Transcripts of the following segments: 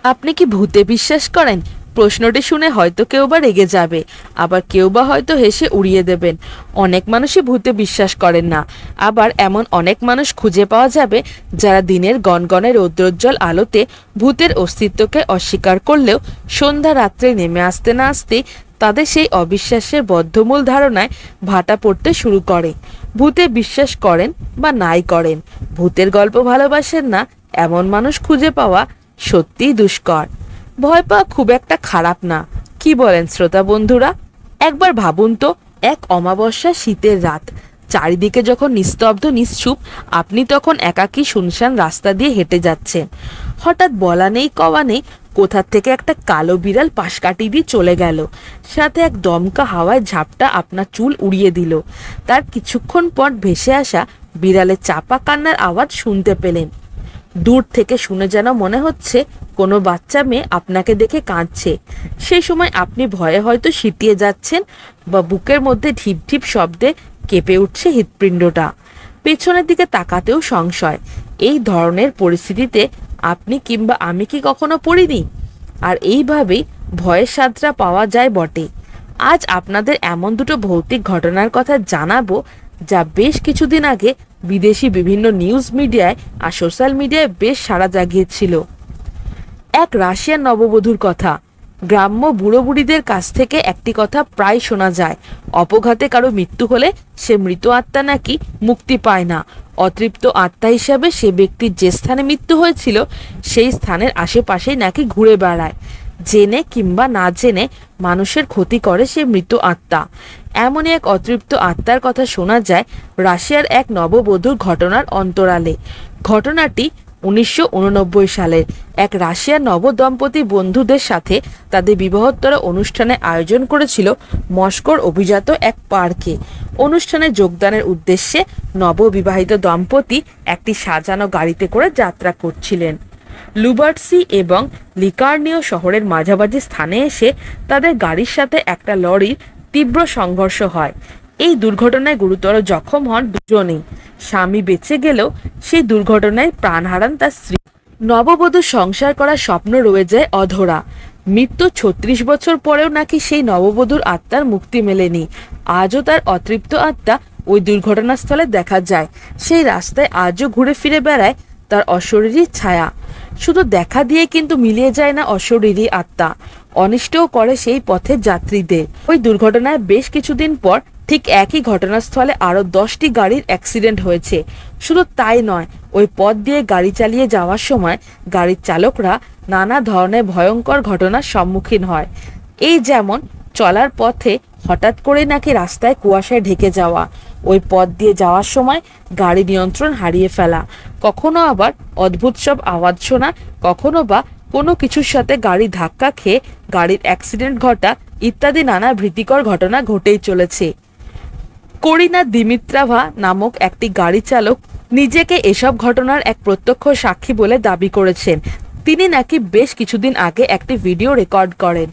আপনি কি ভূতে বিশ্বাস করেন? প্রশ্নটি শুনে হয়তো কেউ বা রেগে যাবে, আবার কেউ বা হয়তো হেসে উড়িয়ে দেবেন। অনেক মানুষই ভূতে বিশ্বাস করেন না, আবার এমন অনেক মানুষ খুঁজে পাওয়া যাবে যারা দিনের গনগনে রৌদ্রোজ্জ্বল আলোতে ভূতের অস্তিত্বকে অস্বীকার করলেও সন্ধ্যা রাত্রে নেমে আসতে না আসতেই তাদের সেই অবিশ্বাসের বদ্ধমূল ধারণায় ভাটা পড়তে শুরু করে। ভূতে বিশ্বাস করেন বা নাই করেন, ভূতের গল্প ভালোবাসেন না এমন মানুষ খুঁজে পাওয়া সত্যিই দুষ্কর। ভয় পাওয়া খুব একটা খারাপ না, কি বলেন শ্রোতা বন্ধুরা? একবার ভাবুন তো, এক অমাবস্যা শীতের রাত, চারিদিকে যখন নিস্তব্ধ নিশ্চুপ, আপনি তখন একাকী শুনশান রাস্তা দিয়ে হেঁটে যাচ্ছেন। হঠাৎ বলা নেই কওয়া নেই কোথা থেকে একটা কালো বিড়াল পাশ কাটিয়ে দিয়ে চলে গেল, সাথে এক দমকা হাওয়ায় ঝাপটা আপনার চুল উড়িয়ে দিল। তার কিছুক্ষণ পর ভেসে আসা বিড়ালের চাপা কান্নার আওয়াজ শুনতে পেলেন। দূর থেকে শুনে যেন মনে হচ্ছে কোনো বাচ্চা মেয়ে আপনাকে দেখে কাঁদছে। সেই সময় আপনি ভয়ে হয়তো সিটিয়ে যাচ্ছেন, বা বুকের মধ্যে ঢিপ ঢিপ শব্দে কেঁপে উঠছে হৃৎপিণ্ডটা। পেছনের দিকে তাকাতেও সংশয়। এই ধরনের পরিস্থিতিতে আপনি কিংবা আমি কি কখনো পড়িনি? আর এইভাবেই ভয়ের স্বাদটা পাওয়া যায় বটে। আজ আপনাদের এমন দুটো ভৌতিক ঘটনার কথা জানাবো যা বেশ কিছুদিন আগে বিদেশি বিভিন্ন নিউজ মিডিয়ায় আর সোশ্যাল মিডিয়ায় বেশ সাড়া জাগিয়েছিল। এক রাশিয়ান নববধূর কথা। গ্রাম্য বুড়ো বুড়িদের কাছ থেকে একটি কথা প্রায় শোনা যায়, অপঘাতে কারো মৃত্যু হলে সে মৃত আত্মা নাকি মুক্তি পায় না। অতৃপ্ত আত্মা হিসাবে সে ব্যক্তির যে স্থানে মৃত্যু হয়েছিল সেই স্থানের আশেপাশেই নাকি ঘুরে বেড়ায়। জেনে কিংবা না জেনে মানুষের ক্ষতি করে সে মৃত আত্মা। এমনই এক অতৃপ্ত আত্মার কথা শোনা যায় রাশিয়ার এক নববধূর ঘটনার অন্তরালে। ঘটনাটি 1989 সালের। এক রাশিয়ার নবদম্পতি বন্ধুদের সাথে তাদের বিবাহোত্তর অনুষ্ঠানের আয়োজন করেছিল মস্কোর অভিজাত এক পার্কে। অনুষ্ঠানে যোগদানের উদ্দেশ্যে নববিবাহিত দম্পতি একটি সাজানো গাড়িতে করে যাত্রা করছিলেন। লুবার্সি এবং লিকার্নীয় শহরের মাঝামাঝি স্থানে এসে তাদের গাড়ির সাথে একটা লরির তীব্র সংঘর্ষ হয়। এই দুর্ঘটনায় গুরুতর জখম হন দুজনেই। স্বামী বেঁচে গেলেও সেই দুর্ঘটনায় প্রাণ হারান তার স্ত্রী। নববধূ সংসার করার স্বপ্ন রয়ে যায় অধরা। মৃত্যু 36 বছর পরেও নাকি সেই নববধূর আত্মার মুক্তি মেলেনি। আজও তার অতৃপ্ত আত্মা ওই দুর্ঘটনাস্থলে দেখা যায়। সেই রাস্তায় আজও ঘুরে ফিরে বেড়ায় তার অশরীরী ছায়া। শুধু দেখা দিয়ে কিন্তু মিলিয়ে যায় না অশরীরী আত্মা, অনিষ্টও করে সেই পথের যাত্রীদের। ওই দুর্ঘটনায় বেশ কিছুদিন পর ঠিক একই ঘটনাস্থলে আরো 10টি গাড়ির অ্যাক্সিডেন্ট হয়েছে। শুধু তাই নয়, ওই পথ দিয়ে গাড়ি চালিয়ে যাওয়ার সময় গাড়ির চালকরা নানা ধরনের ভয়ঙ্কর ঘটনার সম্মুখীন হয়। এই যেমন চলার পথে হঠাৎ করে নাকি রাস্তায় কুয়াশায় ঢেকে যাওয়া, ওই পথ দিয়ে যাওয়ার সময় গাড়ি নিয়ন্ত্রণ হারিয়ে ফেলা, কখনো আবার অদ্ভুত সব আওয়াজ শোনা, কখনো বা কোনো কিছুর সাথে গাড়ি ধাক্কা খেয়ে গাড়ির অ্যাক্সিডেন্ট ঘটা ইত্যাদি নানা ভীতিকর ঘটনা ঘটেই চলেছে। করিনা দিমিত্রাভা নামক একটি গাড়ি চালক নিজেকে এসব ঘটনার এক প্রত্যক্ষ সাক্ষী বলে দাবি করেছেন। তিনি নাকি বেশ কিছুদিন আগে একটি ভিডিও রেকর্ড করেন।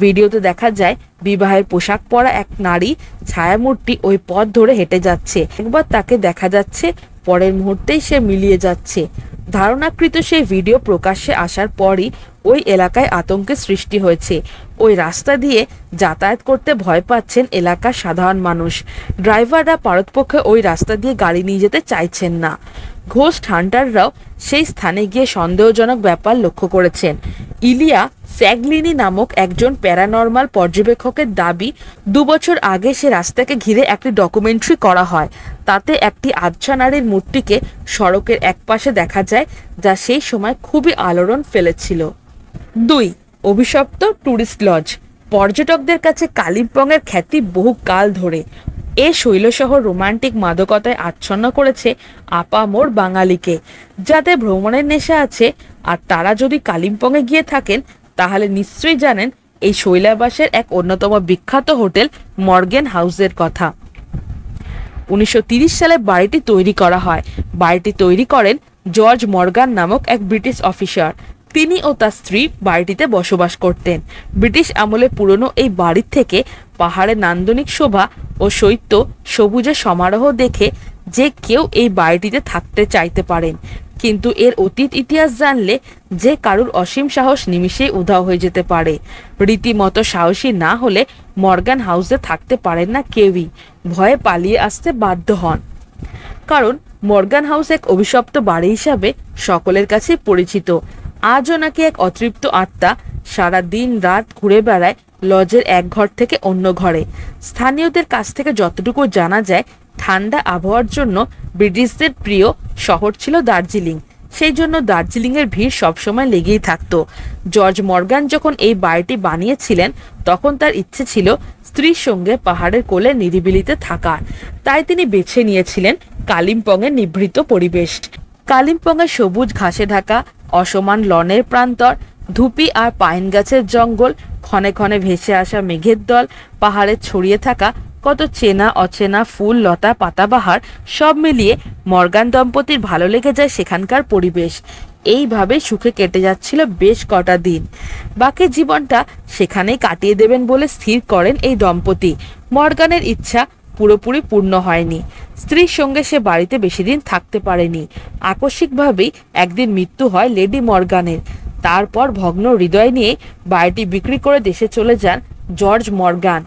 ভিডিওতে দেখা যায় বিবাহের পোশাক পরা এক নারী ছায়ামূর্তি ওই পথ ধরে হেঁটে যাচ্ছে। একবার তাকে দেখা যাচ্ছে, পরের মুহূর্তেই সে মিলিয়ে যাচ্ছে। ধারণাকৃত সেই ভিডিও প্রকাশ্যে আসার পরই ওই এলাকায় আতঙ্কের সৃষ্টি হয়েছে। ওই রাস্তা দিয়ে যাতায়াত করতে ভয় পাচ্ছেন এলাকার সাধারণ মানুষ। ড্রাইভাররা পারতপক্ষে ওই রাস্তা দিয়ে গাড়ি নিয়ে যেতে চাইছেন না। ঘোস্ট হান্টাররাও সেই স্থানে গিয়ে সন্দেহজনক ব্যাপার লক্ষ্য করেছেন। ইলিয়া স্যাগলিনি নামক একজন প্যারানর্মাল পর্যবেক্ষকের দাবি, 2 বছর আগে সে রাস্তাকে ঘিরে একটি ডকুমেন্টারি করা হয়। তাতে একটি আবছা নারীর মূর্তিকে সড়কের একপাশে দেখা যায়, যা সেই সময় খুবই আলোড়ন ফেলেছিল। 2. অভিশপ্ত ট্যুরিস্ট লজ। পর্যটকদের কাছে কালিম্পংয়ের খ্যাতি বহু কাল ধরে। এ শৈলশহর রোমান্টিক মাদকতায় আচ্ছন্ন করেছে আপামোর বাঙালিকে। যাদের ভ্রমণের নেশা আছে আর তারা যদি কালিম্পংয়ে গিয়ে থাকেন তাহলে নিশ্চয়ই জানেন এই শৈলাবাসের এক অন্যতম বিখ্যাত হোটেল মর্গেন হাউসের কথা। 1930 সালে বাড়িটি তৈরি করা হয়। বাড়িটি তৈরি করেন জর্জ মর্গান নামক এক ব্রিটিশ অফিসার। তিনি ও তার স্ত্রী বাড়িটিতে বসবাস করতেন। ব্রিটিশ আমলে পুরনো এই বাড়ির থেকে পাহাড়ের নান্দনিক শোভা ও শৈত্য সবুজের সমারোহ দেখে যে কেউ এই বাড়িটিতে থাকতে চাইতে পারেন। কিন্তু এর অতীত ইতিহাস জানলে যে কারুর অসীম সাহস নিমিষেই উধাও হয়ে যেতে পারে। রীতিমতো সাহসী না হলে মর্গান হাউসে থাকতে পারেন না কেউই, ভয়ে পালিয়ে আসতে বাধ্য হন। কারণ মর্গান হাউস এক অভিশপ্ত বাড়ি হিসাবে সকলের কাছে পরিচিত। আজও নাকি এক অতৃপ্ত আত্মা সারা দিন রাত ঘুরে বেড়ায় লজের এক ঘর থেকে অন্য ঘরে। স্থানীয়দের কাছ থেকে যতটুকু জানা যায়, ঠান্ডা আবহাওয়ার জন্য ব্রিটিশদের প্রিয় শহর ছিল দার্জিলিং। সেই জন্য দার্জিলিংয়ের ভিড় সবসময় লেগেই থাকতো। জর্জ মর্গান যখন এই বাড়িটি বানিয়েছিলেন তখন তার ইচ্ছে ছিল স্ত্রীর সঙ্গে পাহাড়ের কোলে নিরিবিলিতে থাকার। তাই তিনি বেছে নিয়েছিলেন কালিম্পংয়ের নিভৃত পরিবেশ। কালিম্পংয়ের সবুজ ঘাসে ঢাকা অসমান লনের প্রান্তর, ধুপি আর পাইন গাছের জঙ্গল, ক্ষণে ক্ষণে ভেসে আসা মেঘের দল, পাহাড়ে ছড়িয়ে থাকা কত চেনা অচেনা ফুল লতা পাতাবাহার, সব মিলিয়ে মর্গান দম্পতির ভালো লেগে যায় সেখানকার পরিবেশ। এইভাবে সুখে কেটে যাচ্ছিল বেশ কটা দিন। বাকি জীবনটা সেখানেই কাটিয়ে দেবেন বলে স্থির করেন এই দম্পতি। মর্গানের ইচ্ছা পুরোপুরি পূর্ণ হয়নি। স্ত্রীর সঙ্গে সে বাড়িতে বেশি দিন থাকতে পারেনি। আকস্মিকভাবেই একদিন মৃত্যু হয় লেডি মর্গানের। তারপর ভগ্ন হৃদয় নিয়ে বাড়িটি বিক্রি করে দেশে চলে যান জর্জ মর্গান।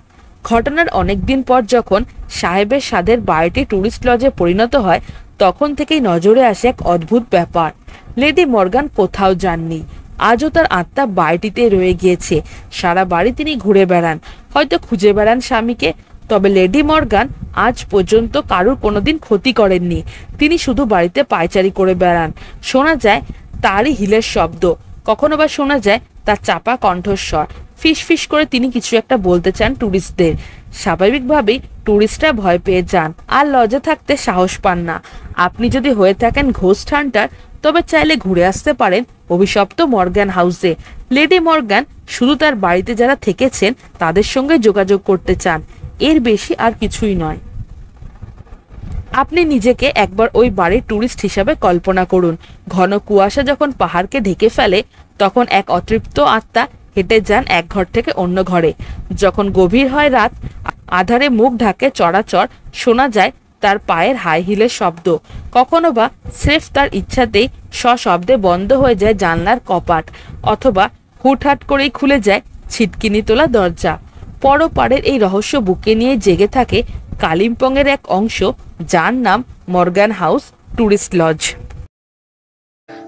ঘটনার অনেকদিন পর যখন সাহেবের সাদের বাড়িটি ট্যুরিস্ট লজে পরিণত হয়, তখন থেকেই নজরে আসে এক অদ্ভুত ব্যাপার। লেডি মর্গান কোথাও যাননি। আজও তার আত্মা বাড়িটিতে রয়ে গিয়েছে। সারা বাড়ি তিনি ঘুরে বেড়ান, হয়তো খুঁজে বেড়ান স্বামীকে। তবে লেডি মর্গান আজ পর্যন্ত কারুর কোনোদিন ক্ষতি করেননি। তিনি শুধু বাড়িতে পায়চারি করে বেড়ান। শোনা যায় তারই হিলের শব্দ, কখনো বা শোনা যায় তার চাপা কণ্ঠস্বর। ফিস ফিস করে তিনি কিছু একটা বলতে চান ট্যুরিস্টদের। স্বাভাবিকভাবেই ট্যুরিস্টরা ভয় পেয়ে যান আর লজে থাকতে সাহস পান না। আপনি যদি হয়ে থাকেন ঘোস্ট হান্টার, তবে চাইলে ঘুরে আসতে পারেন অভিশপ্ত মর্গান হাউসে। লেডি মর্গান শুধু তার বাড়িতে যারা থেকেছেন তাদের সঙ্গে যোগাযোগ করতে চান, এর বেশি আর কিছুই নয়। আপনি নিজেকে একবার ওই বাড়ির ট্যুরিস্ট হিসাবে কল্পনা করুন। ঘন কুয়াশা যখন পাহাড়কে ঢেকে ফেলে, তখন এক অতৃপ্ত আত্মা হেঁটে যান এক ঘর থেকে অন্য ঘরে। যখন গভীর হয় রাত, আধারে মুখ ঢাকে চড়াচড়, শোনা যায় তার পায়ের হাই হিলের শব্দ। কখনো বা স্রেফ তার ইচ্ছাতেই সশব্দে বন্ধ হয়ে যায় জানলার কপাট, অথবা হুটহাট করেই খুলে যায় ছিটকিনি তোলা দরজা। পরপারের এই রহস্য বুকে নিয়ে জেগে থাকে কালিম্পংয়ের এক অংশ, যার নাম Morgan house tourist lodge.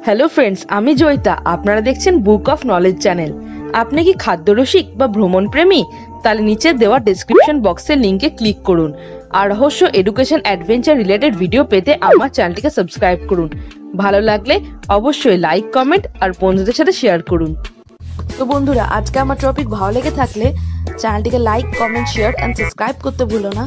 Hello friends, আমি জয়িতা। আপনারা দেখছেন বুক অফ নলেজ চ্যানেল। আপনি কি খাদ্যরসিক বা ভ্রমণ প্রেমী? তাহলে নিচে দেওয়া ডেসক্রিপশন বক্সের লিঙ্কে ক্লিক করুন আর রহস্য, এডুকেশন, অ্যাডভেঞ্চার রিলেটেড ভিডিও পেতে আমার চ্যানেলটিকে সাবস্ক্রাইব করুন। ভালো লাগলে অবশ্যই লাইক, কমেন্ট আর বন্ধুদের সাথে শেয়ার করুন। তো বন্ধুরা, আজকে আমার টপিক ভালো লেগে থাকলে চ্যানেলটিকে like, comment, share and subscribe করতে ভুলো না।